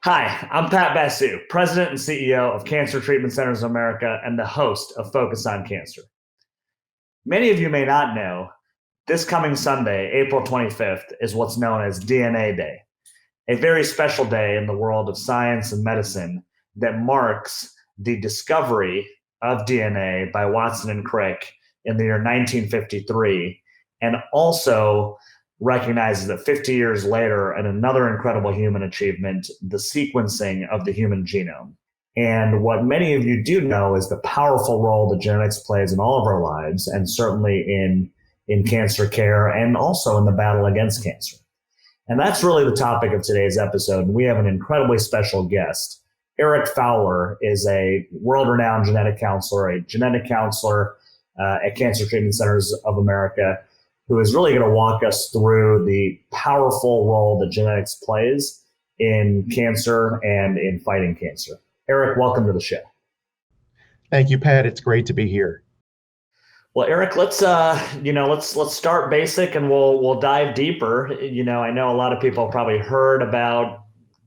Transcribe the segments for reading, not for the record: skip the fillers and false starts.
Hi, I'm Pat Basu, President and CEO of Cancer Treatment Centers of America and the host of Focus on Cancer. Many of you may not know, this coming Sunday, April 25th, is what's known as DNA Day, a very special day in the world of science and medicine that marks the discovery of DNA by Watson and Crick in the year 1953, and also recognizes that 50 years later, and another incredible human achievement, the sequencing of the human genome. And what many of you do know is the powerful role that genetics plays in all of our lives, and certainly in cancer care and also in the battle against cancer. And that's really the topic of today's episode. And we have an incredibly special guest. Eric Fowler is a world-renowned genetic counselor, at Cancer Treatment Centers of America, who is really going to walk us through the powerful role that genetics plays in cancer and in fighting cancer. Eric, welcome to the show. Thank you, Pat. It's great to be here. Well, Eric, let's start basic and we'll dive deeper. I know a lot of people have probably heard about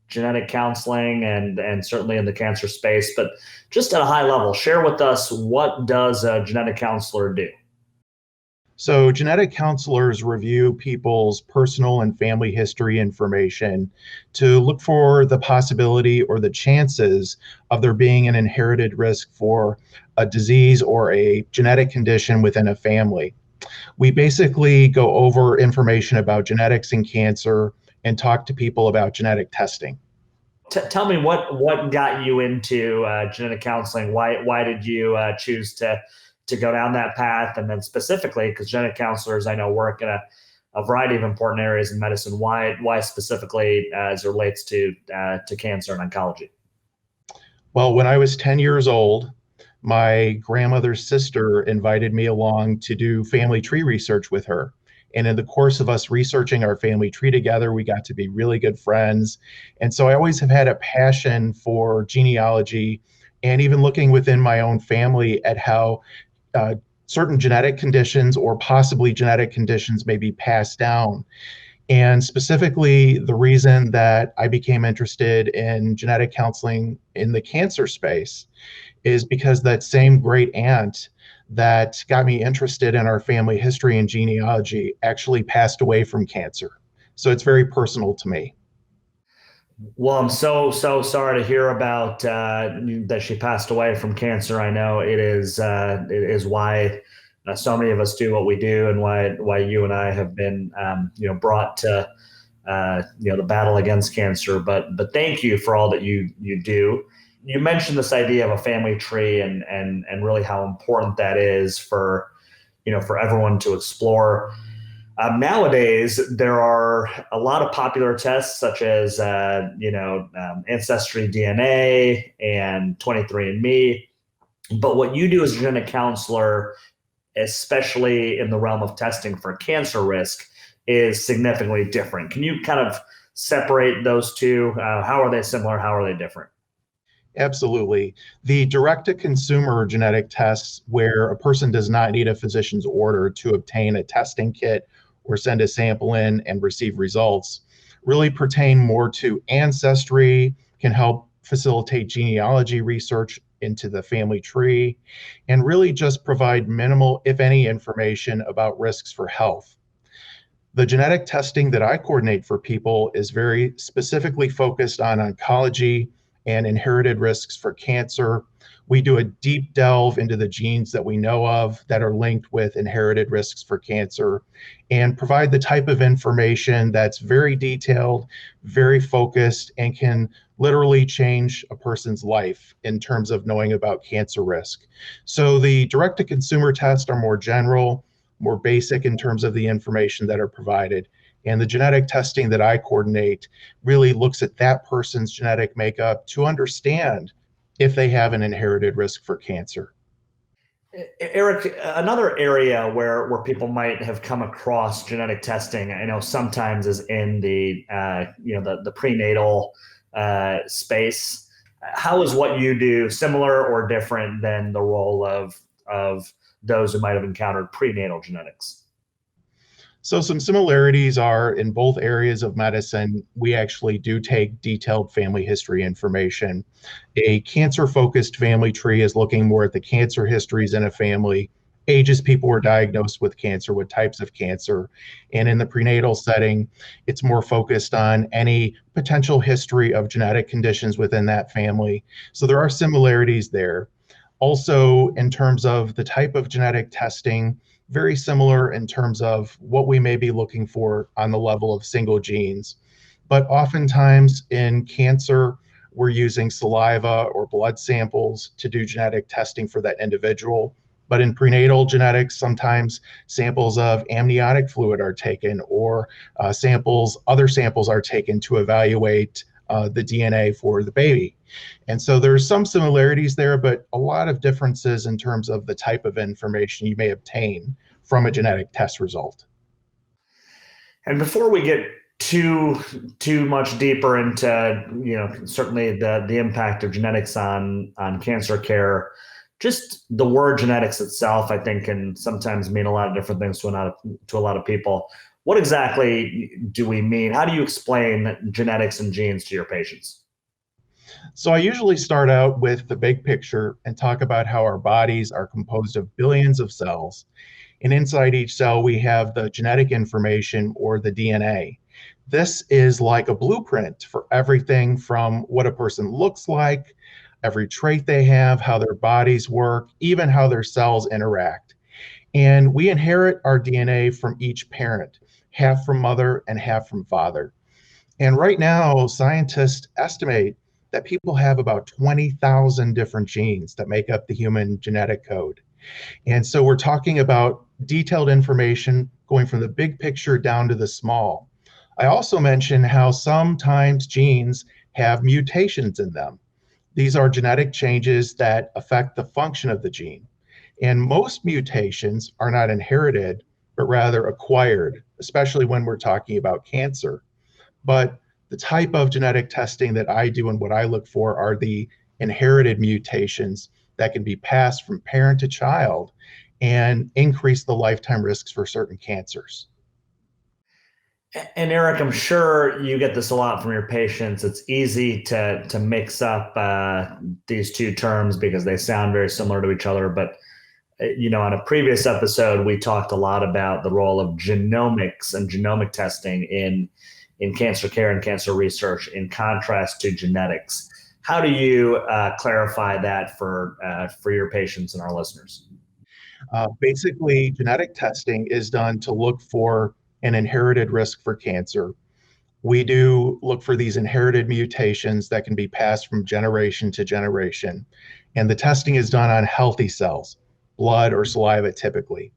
genetic counseling and certainly in the cancer space, but just at a high level, share with us, what does a genetic counselor do? So genetic counselors review people's personal and family history information to look for the possibility or the chances of there being an inherited risk for a disease or a genetic condition within a family. We basically go over information about genetics and cancer and talk to people about genetic testing. Tell me what got you into genetic counseling. Why did you choose to go down that path? And then specifically, because genetic counselors I know work in a variety of important areas in medicine, why specifically as it relates to cancer and oncology? Well, when I was 10 years old, my grandmother's sister invited me along to do family tree research with her. And in the course of us researching our family tree together, we got to be really good friends. And so I always have had a passion for genealogy and even looking within my own family at how certain genetic conditions or possibly genetic conditions may be passed down. And specifically, the reason that I became interested in genetic counseling in the cancer space is because that same great aunt that got me interested in our family history and genealogy actually passed away from cancer. So it's very personal to me. Well, I'm so sorry to hear about that she passed away from cancer. I know it is why so many of us do what we do, and why you and I have been brought to the battle against cancer. But thank you for all that you do. You mentioned this idea of a family tree and really how important that is for everyone to explore. Nowadays, there are a lot of popular tests such as Ancestry DNA and 23andMe. But what you do as a genetic counselor, especially in the realm of testing for cancer risk, is significantly different. Can you kind of separate those two? How are they similar? How are they different? Absolutely. The direct-to-consumer genetic tests, where a person does not need a physician's order to obtain a testing kit or send a sample in and receive results, really pertain more to ancestry, can help facilitate genealogy research into the family tree, and really just provide minimal, if any, information about risks for health. The genetic testing that I coordinate for people is very specifically focused on oncology and inherited risks for cancer. We do a deep delve into the genes that we know of that are linked with inherited risks for cancer and provide the type of information that's very detailed, very focused, and can literally change a person's life in terms of knowing about cancer risk. So the direct-to-consumer tests are more general, more basic in terms of the information that are provided. And the genetic testing that I coordinate really looks at that person's genetic makeup to understand if they have an inherited risk for cancer. Eric, another area where people might have come across genetic testing, I know sometimes is in the the prenatal space. How is what you do similar or different than the role of those who might have encountered prenatal genetics? So, some similarities are in both areas of medicine, we actually do take detailed family history information. A cancer focused family tree is looking more at the cancer histories in a family, ages people were diagnosed with cancer, what types of cancer. And in the prenatal setting, it's more focused on any potential history of genetic conditions within that family. So, there are similarities there. Also, in terms of the type of genetic testing, very similar in terms of what we may be looking for on the level of single genes. But oftentimes in cancer, we're using saliva or blood samples to do genetic testing for that individual. But in prenatal genetics, sometimes samples of amniotic fluid are taken, or other samples are taken to evaluate the DNA for the baby. And so there's some similarities there, but a lot of differences in terms of the type of information you may obtain from a genetic test result. And before we get too much deeper into, certainly the impact of genetics on cancer care, just the word genetics itself, I think, can sometimes mean a lot of different things to a lot of people. What exactly do we mean? How do you explain genetics and genes to your patients? So I usually start out with the big picture and talk about how our bodies are composed of billions of cells. And inside each cell, we have the genetic information, or the DNA. This is like a blueprint for everything from what a person looks like, every trait they have, how their bodies work, even how their cells interact. And we inherit our DNA from each parent, half from mother and half from father. And right now, scientists estimate that people have about 20,000 different genes that make up the human genetic code. And so we're talking about detailed information going from the big picture down to the small. I also mentioned how sometimes genes have mutations in them. These are genetic changes that affect the function of the gene. And most mutations are not inherited, but rather acquired, especially when we're talking about cancer. But the type of genetic testing that I do and what I look for are the inherited mutations that can be passed from parent to child and increase the lifetime risks for certain cancers. And Eric, I'm sure you get this a lot from your patients. It's easy to mix up these two terms because they sound very similar to each other. But on a previous episode, we talked a lot about the role of genomics and genomic testing in cancer care and cancer research, in contrast to genetics. How do you clarify that for your patients and our listeners? Basically, genetic testing is done to look for an inherited risk for cancer. We do look for these inherited mutations that can be passed from generation to generation. And the testing is done on healthy cells, blood or saliva typically.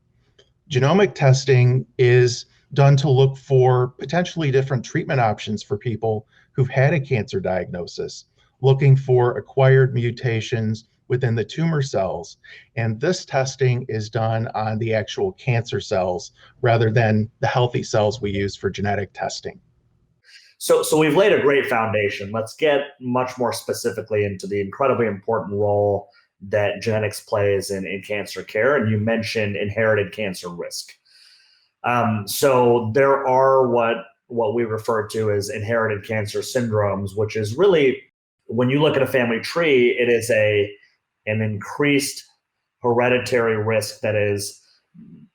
Genomic testing is done to look for potentially different treatment options for people who've had a cancer diagnosis, looking for acquired mutations within the tumor cells. And this testing is done on the actual cancer cells rather than the healthy cells we use for genetic testing. So we've laid a great foundation. Let's get much more specifically into the incredibly important role that genetics plays in cancer care. And you mentioned inherited cancer risk. So there are what we refer to as inherited cancer syndromes, which is really, when you look at a family tree, it is an increased hereditary risk that is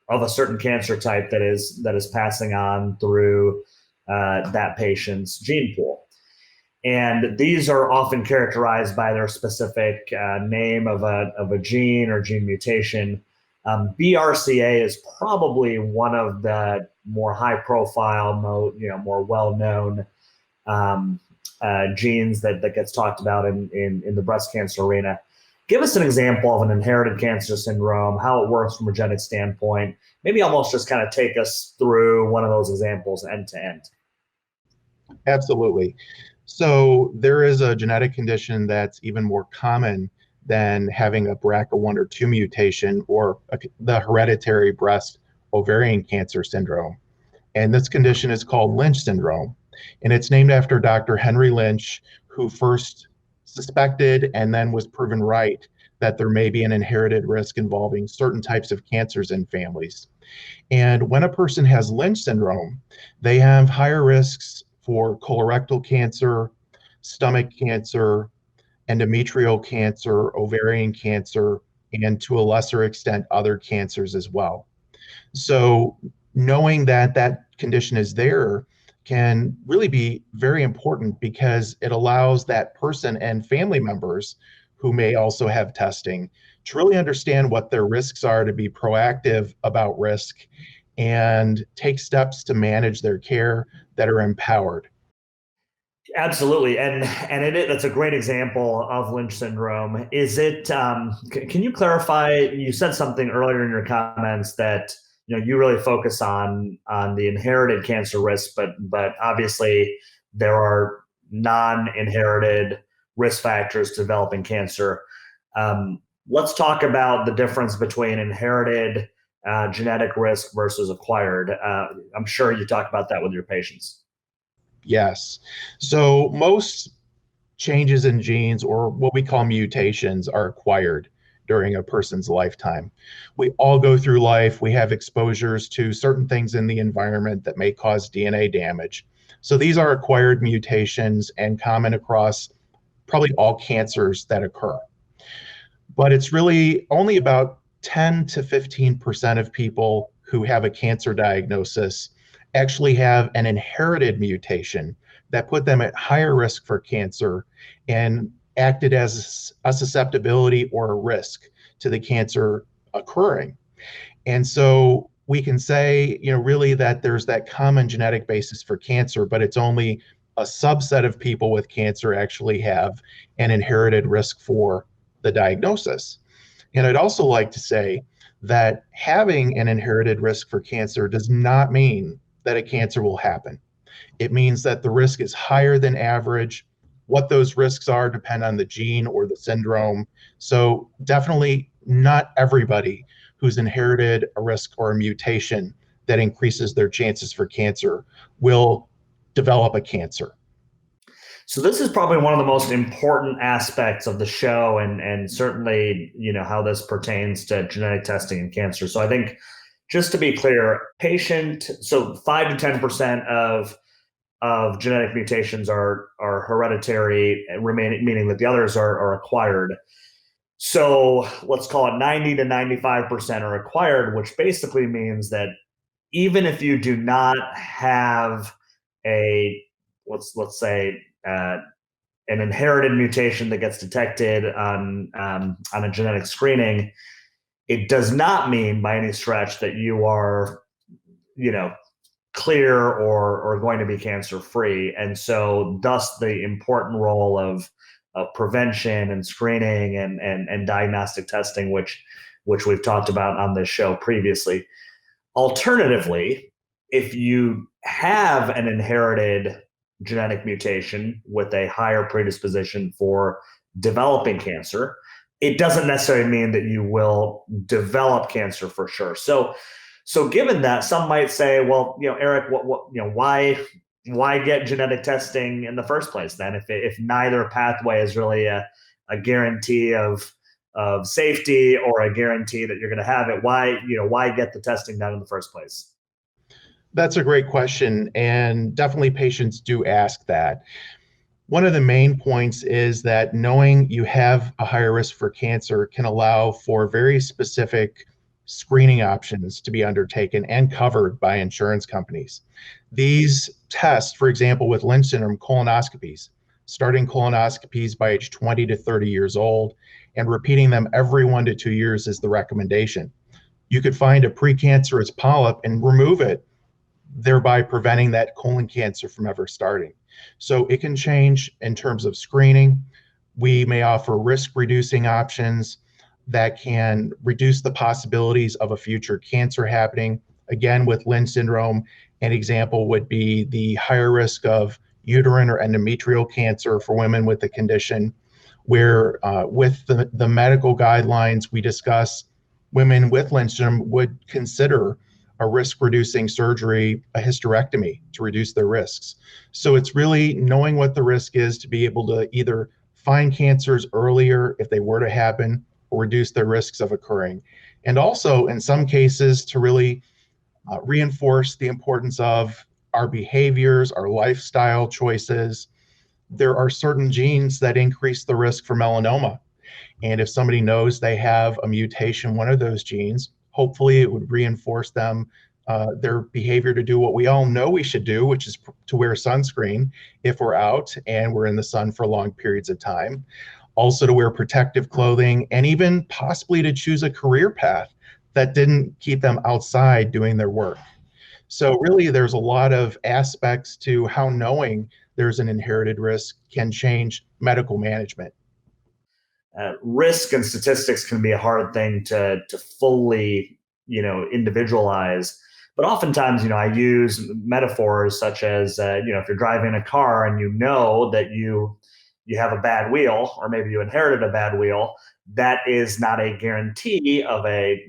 of a certain cancer type that is passing on through that patient's gene pool. And these are often characterized by their specific name of a gene or gene mutation. BRCA is probably one of the more high-profile, more well-known genes that gets talked about in the breast cancer arena. Give us an example of an inherited cancer syndrome, how it works from a genetic standpoint. Maybe almost just kind of take us through one of those examples end to end. Absolutely. So there is a genetic condition that's even more common than having a BRCA1 or 2 mutation, or the hereditary breast ovarian cancer syndrome. And this condition is called Lynch syndrome. And it's named after Dr. Henry Lynch, who first suspected and then was proven right that there may be an inherited risk involving certain types of cancers in families. And when a person has Lynch syndrome, they have higher risks for colorectal cancer, stomach cancer, endometrial cancer, ovarian cancer, and to a lesser extent, other cancers as well. So knowing that that condition is there can really be very important because it allows that person and family members who may also have testing to really understand what their risks are, to be proactive about risk and take steps to manage their care that are empowered. Absolutely, that's a great example of Lynch syndrome. Is it? Can you clarify? You said something earlier in your comments that you really focus on the inherited cancer risk, but obviously there are non-inherited risk factors to developing cancer. Let's talk about the difference between inherited genetic risk versus acquired. I'm sure you talk about that with your patients. Yes. So most changes in genes, or what we call mutations, are acquired during a person's lifetime. We all go through life, we have exposures to certain things in the environment that may cause DNA damage. So these are acquired mutations and common across probably all cancers that occur. But it's really only about 10 to 15% of people who have a cancer diagnosis actually have an inherited mutation that put them at higher risk for cancer and acted as a susceptibility or a risk to the cancer occurring. And so we can say, really that there's that common genetic basis for cancer, but it's only a subset of people with cancer actually have an inherited risk for the diagnosis. And I'd also like to say that having an inherited risk for cancer does not mean that a cancer will happen. It means that the risk is higher than average. What those risks are depend on the gene or the syndrome. So definitely not everybody who's inherited a risk or a mutation that increases their chances for cancer will develop a cancer. So this is probably one of the most important aspects of the show, and certainly how this pertains to genetic testing in cancer. So I think, just to be clear, so 5 to 10% of genetic mutations are hereditary, meaning that the others are acquired. So let's call it 90 to 95% are acquired, which basically means that even if you do not have a let's say an inherited mutation that gets detected on a genetic screening, it does not mean by any stretch that you are, clear or going to be cancer free. And so, thus, the important role of prevention and screening and diagnostic testing, which we've talked about on this show previously. Alternatively, if you have an inherited genetic mutation with a higher predisposition for developing cancer, it doesn't necessarily mean that you will develop cancer for sure. So given that, some might say, well, Eric, why get genetic testing in the first place then? If neither pathway is really a guarantee of safety or a guarantee that you're going to have it, why get the testing done in the first place? That's a great question, and definitely patients do ask that. One of the main points is that knowing you have a higher risk for cancer can allow for very specific screening options to be undertaken and covered by insurance companies. These tests, for example, with Lynch syndrome, colonoscopies, starting colonoscopies by age 20 to 30 years old and repeating them every 1 to 2 years is the recommendation. You could find a precancerous polyp and remove it, thereby preventing that colon cancer from ever starting. So it can change in terms of screening. We may offer risk reducing options that can reduce the possibilities of a future cancer happening. Again, with Lynch syndrome, an example would be the higher risk of uterine or endometrial cancer for women with the condition, where with the medical guidelines we discuss, women with Lynch syndrome would consider a risk-reducing surgery, a hysterectomy, to reduce their risks. So it's really knowing what the risk is to be able to either find cancers earlier if they were to happen or reduce their risks of occurring. And also, in some cases, to really reinforce the importance of our behaviors, our lifestyle choices. There are certain genes that increase the risk for melanoma. And if somebody knows they have a mutation, one of those genes, hopefully it would reinforce them, their behavior to do what we all know we should do, which is to wear sunscreen if we're out and we're in the sun for long periods of time. Also to wear protective clothing, and even possibly to choose a career path that didn't keep them outside doing their work. So really, there's a lot of aspects to how knowing there's an inherited risk can change medical management. Risk and statistics can be a hard thing to fully, individualize. But oftentimes, I use metaphors such as, if you're driving a car and you know that you have a bad wheel, or maybe you inherited a bad wheel, that is not a guarantee of a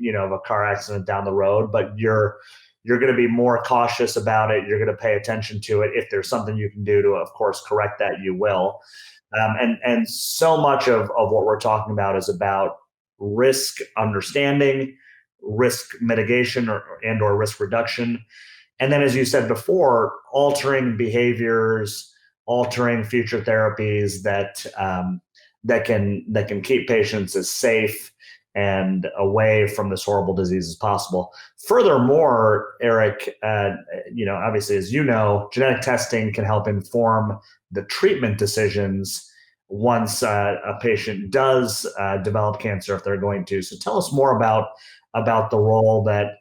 car accident down the road, but you're going to be more cautious about it. You're going to pay attention to it. If there's something you can do to, of course, correct that, you will. And so much of what we're talking about is about risk understanding, risk mitigation, or risk reduction. And then, as you said before, altering behaviors, altering future therapies that can keep patients as safe and away from this horrible disease as possible. Furthermore, Eric, obviously, as you know, genetic testing can help inform the treatment decisions once a patient does develop cancer, if they're going to. So tell us more about the role that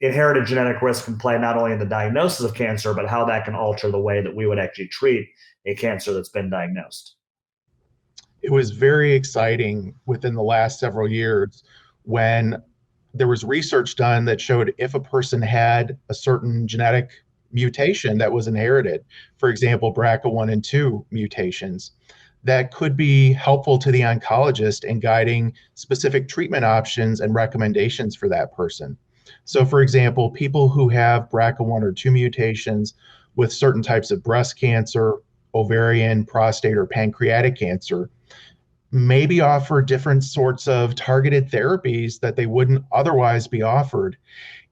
inherited genetic risk can play, not only in the diagnosis of cancer, but how that can alter the way that we would actually treat a cancer that's been diagnosed. It was very exciting within the last several years when there was research done that showed if a person had a certain genetic mutation that was inherited, for example, BRCA1 and 2 mutations, that could be helpful to the oncologist in guiding specific treatment options and recommendations for that person. So, for example, people who have BRCA1 or 2 mutations with certain types of breast cancer, ovarian, prostate, or pancreatic cancer maybe offer different sorts of targeted therapies that they wouldn't otherwise be offered.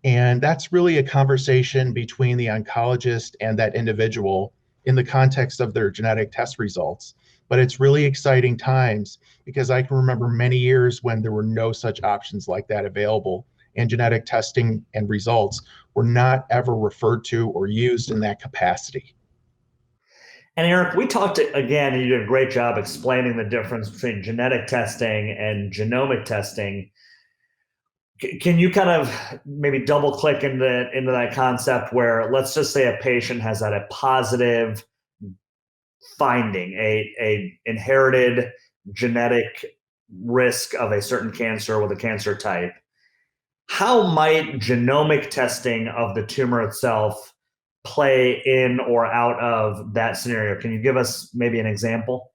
And that's really a conversation between the oncologist and that individual in the context of their genetic test results. But it's really exciting times because I can remember many years when there were no such options like that available, and genetic testing and results were not ever referred to or used in that capacity. And Eric, we talked again, and you did a great job explaining the difference between genetic testing and genomic testing. Can you kind of maybe double click into that concept where, let's just say a patient has had a positive finding, a inherited genetic risk of a certain cancer with a cancer type. How might genomic testing of the tumor itself play in or out of that scenario? Can you give us maybe an example?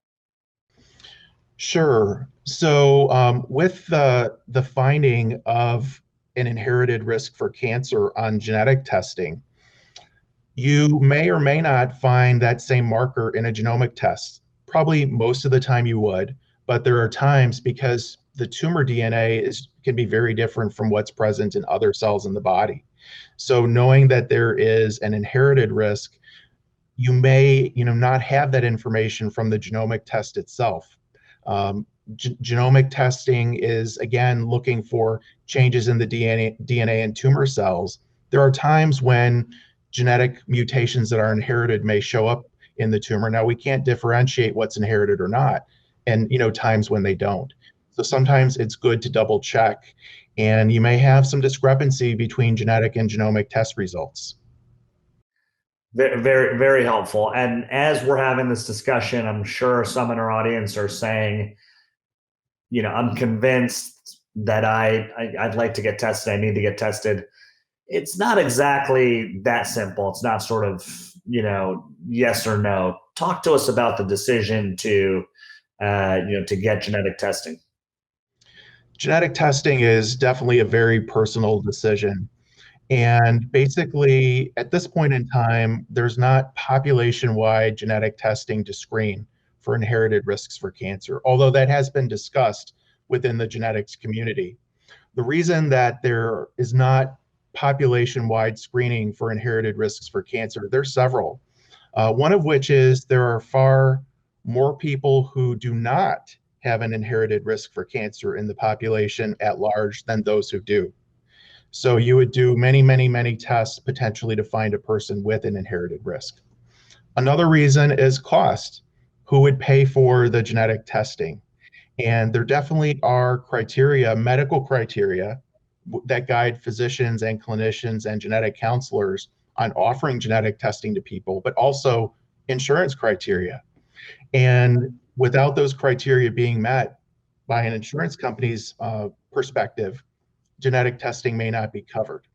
Sure. So, with the finding of an inherited risk for cancer on genetic testing, you may or may not find that same marker in a genomic test. Probably most of the time you would, but there are times because the tumor DNA can be very different from what's present in other cells in the body. So knowing that there is an inherited risk, you may, not have that information from the genomic test itself. Genomic testing is again looking for changes in the DNA in tumor cells. There are times when genetic mutations that are inherited may show up in the tumor. Now we can't differentiate what's inherited or not, and times when they don't. So sometimes it's good to double check, and you may have some discrepancy between genetic and genomic test results. Very, very, very helpful. And as we're having this discussion, I'm sure some in our audience are saying, I'm convinced that I'd like to get tested. I need to get tested. It's not exactly that simple. It's not sort of, yes or no. Talk to us about the decision to get genetic testing. Genetic testing is definitely a very personal decision. And basically, at this point in time, there's not population-wide genetic testing to screen for inherited risks for cancer, although that has been discussed within the genetics community. The reason that there is not population-wide screening for inherited risks for cancer? There's several. One of which is there are far more people who do not have an inherited risk for cancer in the population at large than those who do. So you would do many, many, many tests potentially to find a person with an inherited risk. Another reason is cost. Who would pay for the genetic testing? And there definitely are criteria, medical criteria, that guide physicians and clinicians and genetic counselors on offering genetic testing to people, but also insurance criteria. And without those criteria being met by an insurance company's perspective, genetic testing may not be covered.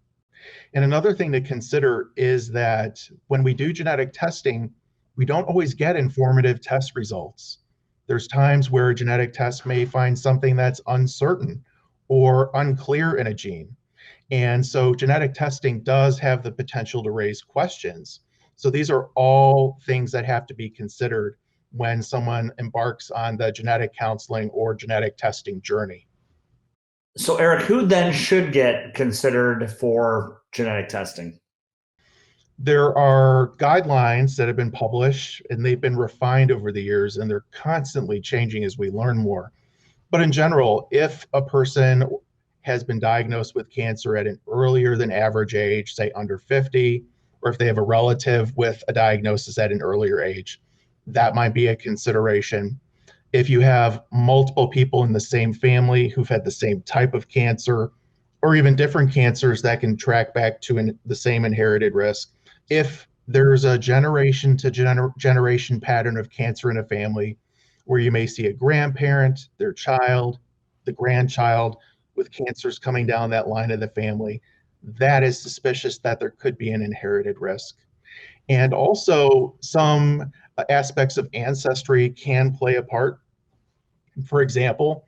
And another thing to consider is that when we do genetic testing, we don't always get informative test results. There's times where a genetic test may find something that's uncertain or unclear in a gene. And so genetic testing does have the potential to raise questions. So these are all things that have to be considered when someone embarks on the genetic counseling or genetic testing journey. So, Eric, who then should get considered for genetic testing? There are guidelines that have been published and they've been refined over the years, and they're constantly changing as we learn more. But in general, if a person has been diagnosed with cancer at an earlier than average age, say under 50, or if they have a relative with a diagnosis at an earlier age, that might be a consideration. If you have multiple people in the same family who've had the same type of cancer, or even different cancers that can track back to the same inherited risk, if there's a generation to generation pattern of cancer in a family where you may see a grandparent, their child, the grandchild with cancers coming down that line of the family, that is suspicious that there could be an inherited risk. And also, some aspects of ancestry can play a part. For example,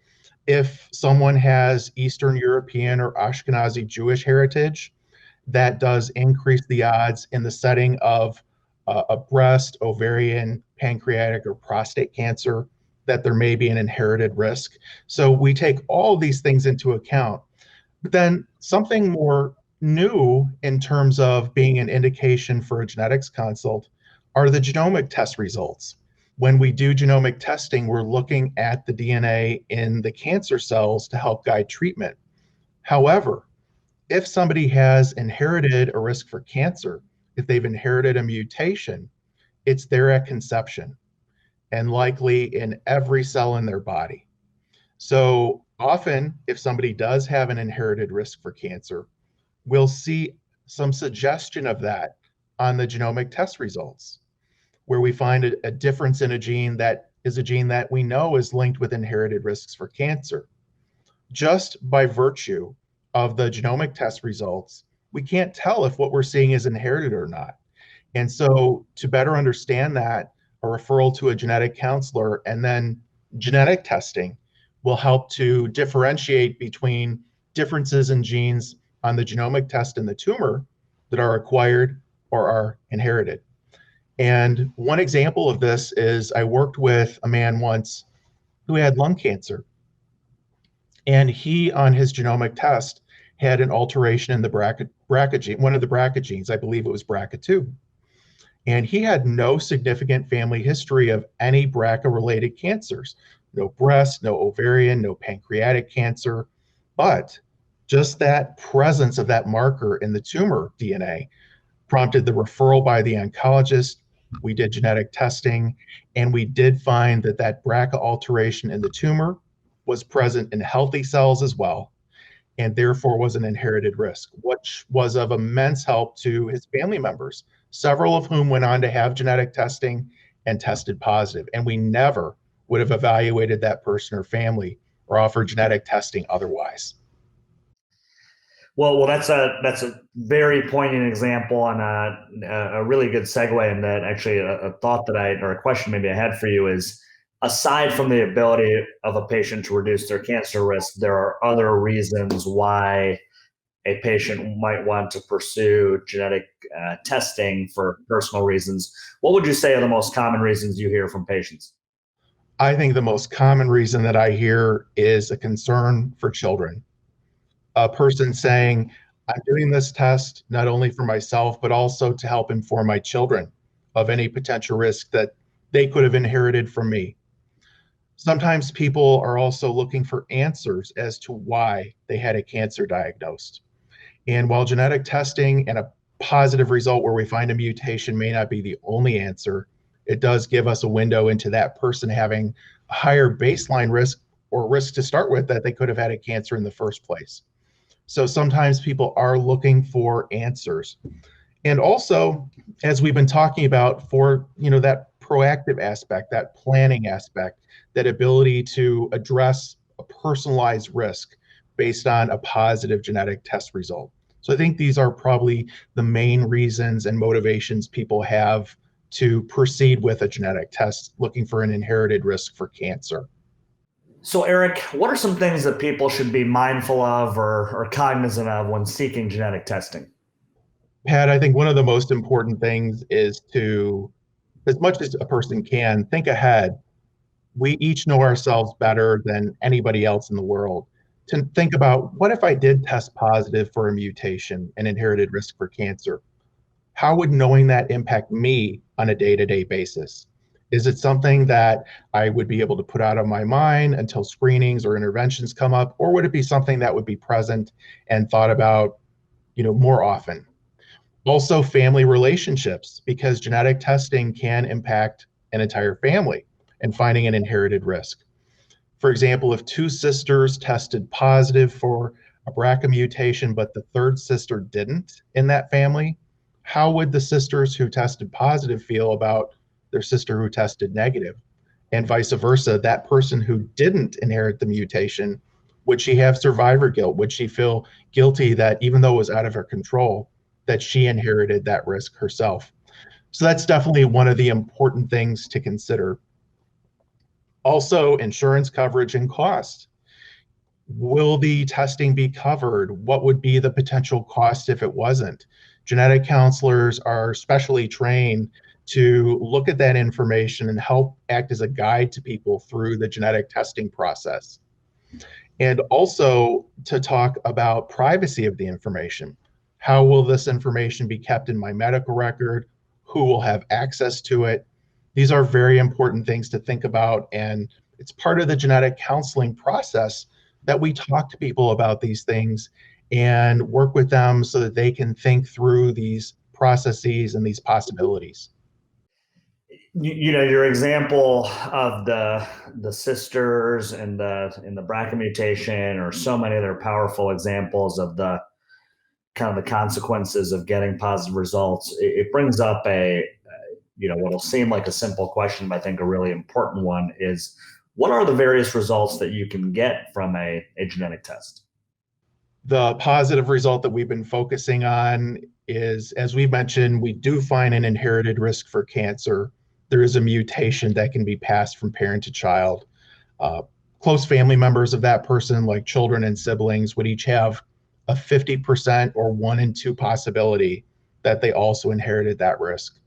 if someone has Eastern European or Ashkenazi Jewish heritage, that does increase the odds in the setting of a breast, ovarian, pancreatic, or prostate cancer that there may be an inherited risk. So we take all these things into account. But then something more new in terms of being an indication for a genetics consult are the genomic test results. When we do genomic testing, we're looking at the DNA in the cancer cells to help guide treatment. However, if somebody has inherited a risk for cancer, if they've inherited a mutation, it's there at conception and likely in every cell in their body. So often, if somebody does have an inherited risk for cancer, we'll see some suggestion of that on the genomic test results, where we find a difference in a gene that is a gene that we know is linked with inherited risks for cancer. Just by virtue of the genomic test results, we can't tell if what we're seeing is inherited or not. And so to better understand that, a referral to a genetic counselor and then genetic testing will help to differentiate between differences in genes on the genomic test in the tumor that are acquired or are inherited. And one example of this is I worked with a man once who had lung cancer. And he, on his genomic test, had an alteration in the BRCA gene, one of the BRCA genes. I believe it was BRCA2. And he had no significant family history of any BRCA-related cancers. No breast, no ovarian, no pancreatic cancer. But just that presence of that marker in the tumor DNA prompted the referral by the oncologist. We did genetic testing, and we did find that that BRCA alteration in the tumor was present in healthy cells as well, and therefore was an inherited risk, which was of immense help to his family members, several of whom went on to have genetic testing and tested positive. And we never would have evaluated that person or family or offered genetic testing otherwise. Well, that's a very poignant example and a really good segue. And that actually a thought that or a question maybe I had for you is, aside from the ability of a patient to reduce their cancer risk, there are other reasons why a patient might want to pursue genetic testing for personal reasons. What would you say are the most common reasons you hear from patients? I think the most common reason that I hear is a concern for children. A person saying, I'm doing this test not only for myself, but also to help inform my children of any potential risk that they could have inherited from me. Sometimes people are also looking for answers as to why they had a cancer diagnosed. And while genetic testing and a positive result where we find a mutation may not be the only answer, it does give us a window into that person having a higher baseline risk or risk to start with that they could have had a cancer in the first place. So sometimes people are looking for answers. And also, as we've been talking about, for that proactive aspect, that planning aspect, that ability to address a personalized risk based on a positive genetic test result. So I think these are probably the main reasons and motivations people have to proceed with a genetic test looking for an inherited risk for cancer. So, Eric, what are some things that people should be mindful of or cognizant of when seeking genetic testing? Pat, I think one of the most important things is to, as much as a person can, think ahead. We each know ourselves better than anybody else in the world. To think about, what if I did test positive for a mutation, an inherited risk for cancer? How would knowing that impact me on a day-to-day basis? Is it something that I would be able to put out of my mind until screenings or interventions come up, or would it be something that would be present and thought about, more often? Also, family relationships, because genetic testing can impact an entire family and finding an inherited risk. For example, if two sisters tested positive for a BRCA mutation, but the third sister didn't in that family, how would the sisters who tested positive feel about their sister who tested negative? And vice versa, that person who didn't inherit the mutation, would she have survivor guilt? Would she feel guilty that even though it was out of her control, that she inherited that risk herself? So that's definitely one of the important things to consider. Also, insurance coverage and cost. Will the testing be covered? What would be the potential cost if it wasn't? Genetic counselors are specially trained to look at that information and help act as a guide to people through the genetic testing process. And also to talk about privacy of the information. How will this information be kept in my medical record? Who will have access to it? These are very important things to think about, and it's part of the genetic counseling process that we talk to people about these things and work with them so that they can think through these processes and these possibilities. Your example of the sisters and the BRCA mutation, or so many other powerful examples of the kind of the consequences of getting positive results. It brings up what'll seem like a simple question, but I think a really important one is, what are the various results that you can get from a genetic test? The positive result that we've been focusing on is, as we mentioned, we do find an inherited risk for cancer. There is a mutation that can be passed from parent to child. Uh, Close family members of that person, like children and siblings, would each have a 50% or 1 in 2 possibility that they also inherited that risk.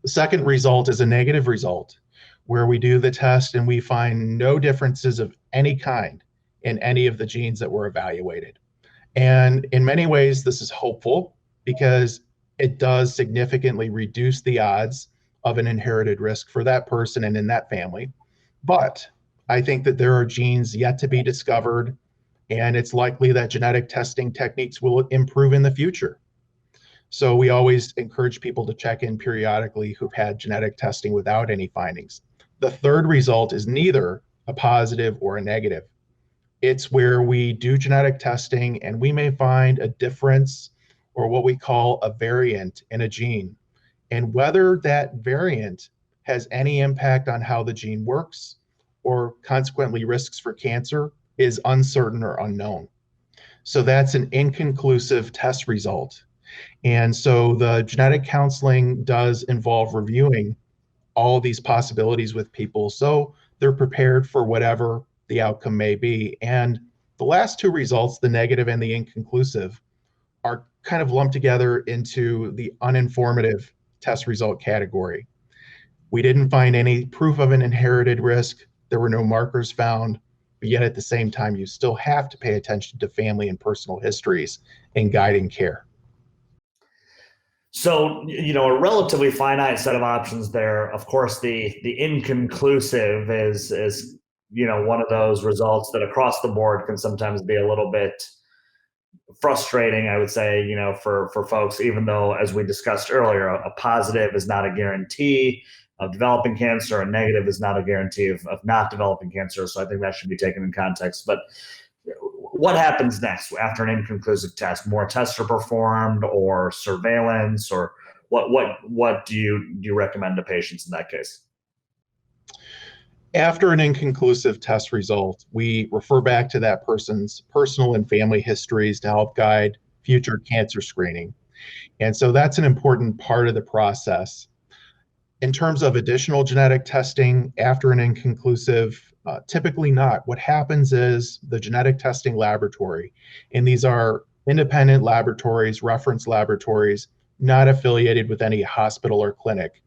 The second result is a negative result, where we do the test and we find no differences of any kind in any of the genes that were evaluated. And in many ways, this is hopeful because it does significantly reduce the odds of an inherited risk for that person and in that family. But I think that there are genes yet to be discovered, and it's likely that genetic testing techniques will improve in the future. So we always encourage people to check in periodically who've had genetic testing without any findings. The third result is neither a positive or a negative. It's where we do genetic testing and we may find a difference or what we call a variant in a gene. And whether that variant has any impact on how the gene works or consequently risks for cancer is uncertain or unknown. So that's an inconclusive test result. And so the genetic counseling does involve reviewing all of these possibilities with people so they're prepared for whatever the outcome may be. And the last two results, the negative and the inconclusive, are kind of lumped together into the uninformative test result category. We didn't find any proof of an inherited risk. There were no markers found. but yet at the same time, you still have to pay attention to family and personal histories in guiding care. So, a relatively finite set of options there. Of course, the inconclusive is one of those results that across the board can sometimes be a little bit frustrating, I would say, for folks, even though, as we discussed earlier, a positive is not a guarantee of developing cancer, a negative is not a guarantee of not developing cancer. So I think that should be taken in context. But what happens next after an inconclusive test? More tests are performed, or surveillance, or what do you recommend to patients in that case? After an inconclusive test result, we refer back to that person's personal and family histories to help guide future cancer screening. And so that's an important part of the process. In terms of additional genetic testing after an inconclusive, typically not. What happens is the genetic testing laboratory, and these are independent laboratories, reference laboratories, not affiliated with any hospital or clinic.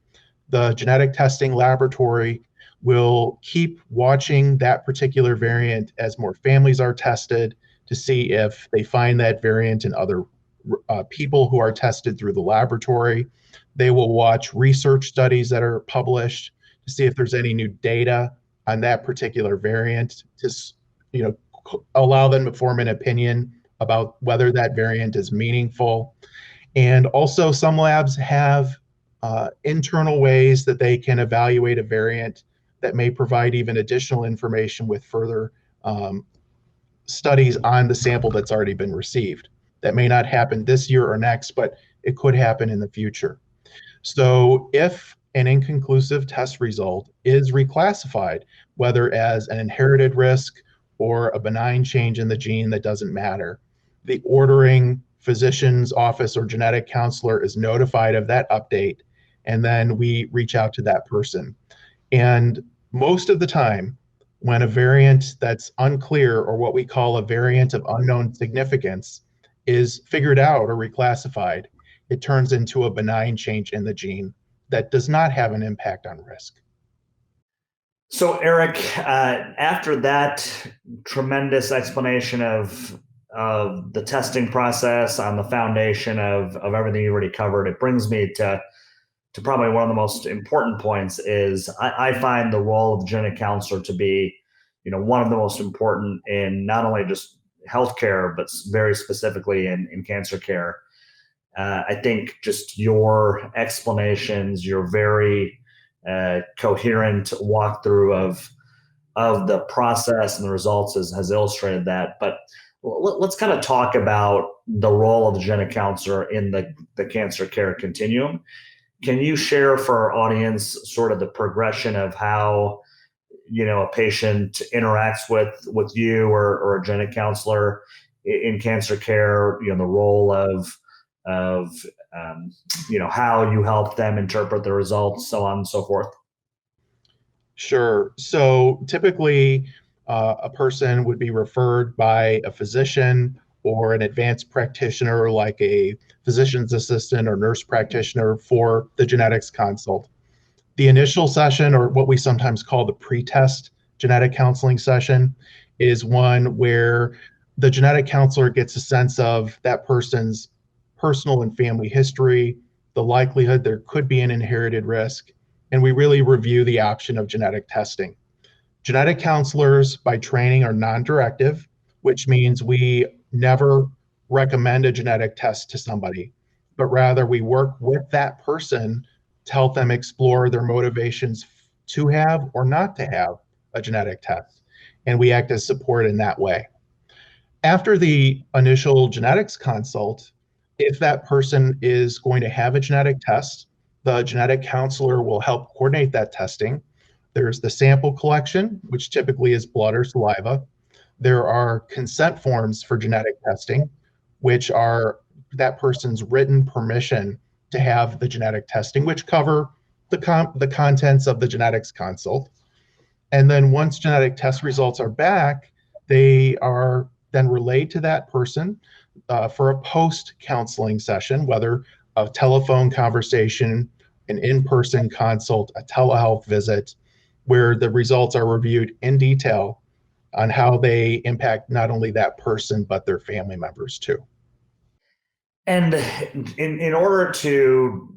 The genetic testing laboratory will keep watching that particular variant as more families are tested to see if they find that variant in other people who are tested through the laboratory. They will watch research studies that are published to see if there's any new data on that particular variant to allow them to form an opinion about whether that variant is meaningful. And also, some labs have internal ways that they can evaluate a variant that may provide even additional information with further studies on the sample that's already been received. That may not happen this year or next, but it could happen in the future. So if an inconclusive test result is reclassified, whether as an inherited risk or a benign change in the gene that doesn't matter, the ordering physician's office or genetic counselor is notified of that update, and then we reach out to that person. And most of the time, when a variant that's unclear, or what we call a variant of unknown significance, is figured out or reclassified, it turns into a benign change in the gene that does not have an impact on risk. So, Eric, after that tremendous explanation of the testing process on the foundation of everything you already covered, it brings me to probably one of the most important points. Is I find the role of the genetic counselor to be, one of the most important in not only just healthcare, but very specifically in cancer care. I think just your explanations, your very coherent walkthrough of the process and the results has illustrated that. But let's kind of talk about the role of the genetic counselor in the cancer care continuum. Can you share for our audience sort of the progression of how a patient interacts with you or a genetic counselor in cancer care? The role of how you help them interpret the results, so on and so forth. Sure. So typically, a person would be referred by a physician or an advanced practitioner, like a physician's assistant or nurse practitioner, for the genetics consult. The initial session, or what we sometimes call the pre-test genetic counseling session, is one where the genetic counselor gets a sense of that person's personal and family history, the likelihood there could be an inherited risk, and we really review the option of genetic testing. Genetic counselors by training are non-directive, which means we never recommend a genetic test to somebody, but rather we work with that person to help them explore their motivations to have or not to have a genetic test. And we act as support in that way. After the initial genetics consult, if that person is going to have a genetic test, the genetic counselor will help coordinate that testing. There's the sample collection, which typically is blood or saliva. There are consent forms for genetic testing, which are that person's written permission to have the genetic testing, which cover the contents of the genetics consult. And then once genetic test results are back, they are then relayed to that person for a post-counseling session, whether a telephone conversation, an in-person consult, a telehealth visit, where the results are reviewed in detail on how they impact not only that person, but their family members too. And in order to,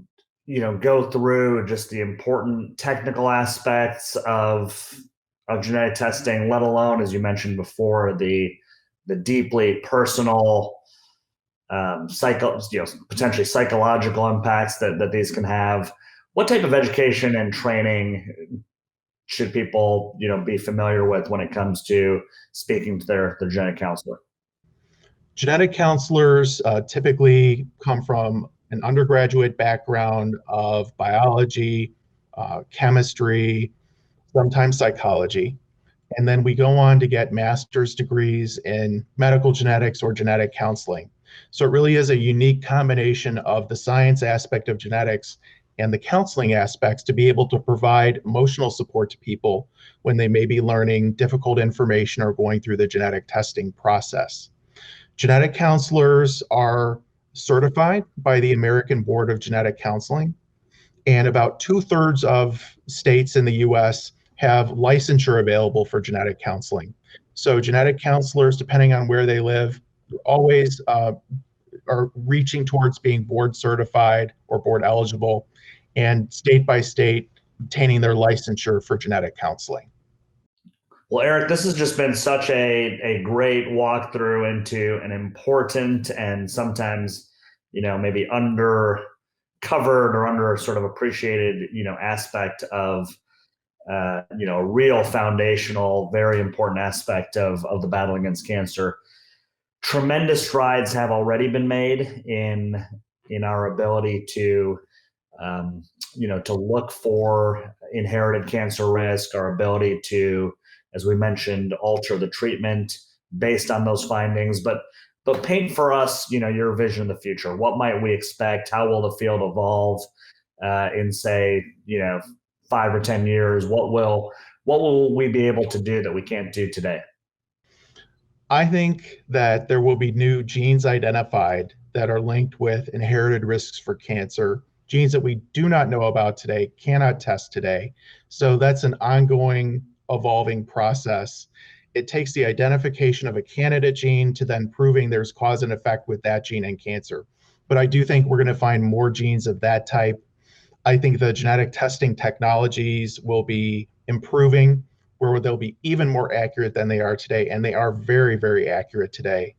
go through just the important technical aspects of genetic testing, let alone, as you mentioned before, the deeply personal, potentially psychological impacts that these can have. What type of education and training should people, be familiar with when it comes to speaking to their genetic counselor? Genetic counselors typically come from an undergraduate background of biology, chemistry, sometimes psychology. And then we go on to get master's degrees in medical genetics or genetic counseling. So it really is a unique combination of the science aspect of genetics and the counseling aspects to be able to provide emotional support to people when they may be learning difficult information or going through the genetic testing process. Genetic counselors are certified by the American Board of Genetic Counseling, and about 2/3 of states in the US have licensure available for genetic counseling. So, genetic counselors, depending on where they live, always are reaching towards being board certified or board eligible, and state by state obtaining their licensure for genetic counseling. Well, Eric, this has just been such a great walkthrough into an important and sometimes, maybe under covered or under sort of appreciated, aspect of, a real foundational, very important aspect of the battle against cancer. Tremendous strides have already been made in our ability to, to look for inherited cancer risk, our ability to, as we mentioned, alter the treatment based on those findings. But paint for us, your vision of the future. What might we expect? How will the field evolve in, say, 5 or 10 years? What will we be able to do that we can't do today? I think that there will be new genes identified that are linked with inherited risks for cancer, genes that we do not know about today, cannot test today. So that's an ongoing, evolving process. It takes the identification of a candidate gene to then proving there's cause and effect with that gene in cancer. But I do think we're going to find more genes of that type. I think the genetic testing technologies will be improving where they'll be even more accurate than they are today. And they are very, very accurate today.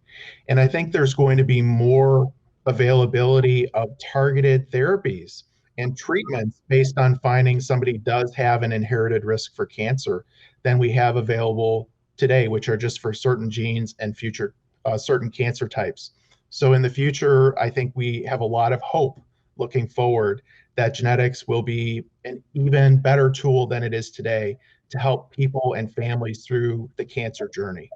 And I think there's going to be more availability of targeted therapies and treatments based on finding somebody does have an inherited risk for cancer than we have available today, which are just for certain genes and future certain cancer types. So in the future, I think we have a lot of hope looking forward that genetics will be an even better tool than it is today to help people and families through the cancer journey.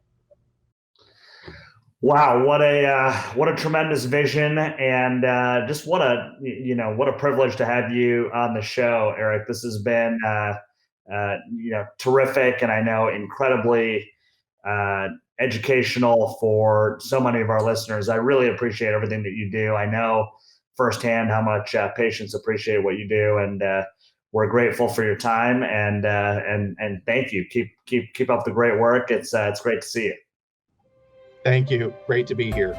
Wow, what a tremendous vision, and just what a privilege to have you on the show, Eric. This has been terrific, and I know incredibly educational for so many of our listeners. I really appreciate everything that you do. I know firsthand how much patients appreciate what you do, and we're grateful for your time, and thank you. Keep up the great work. It's great to see you. Thank you. Great to be here.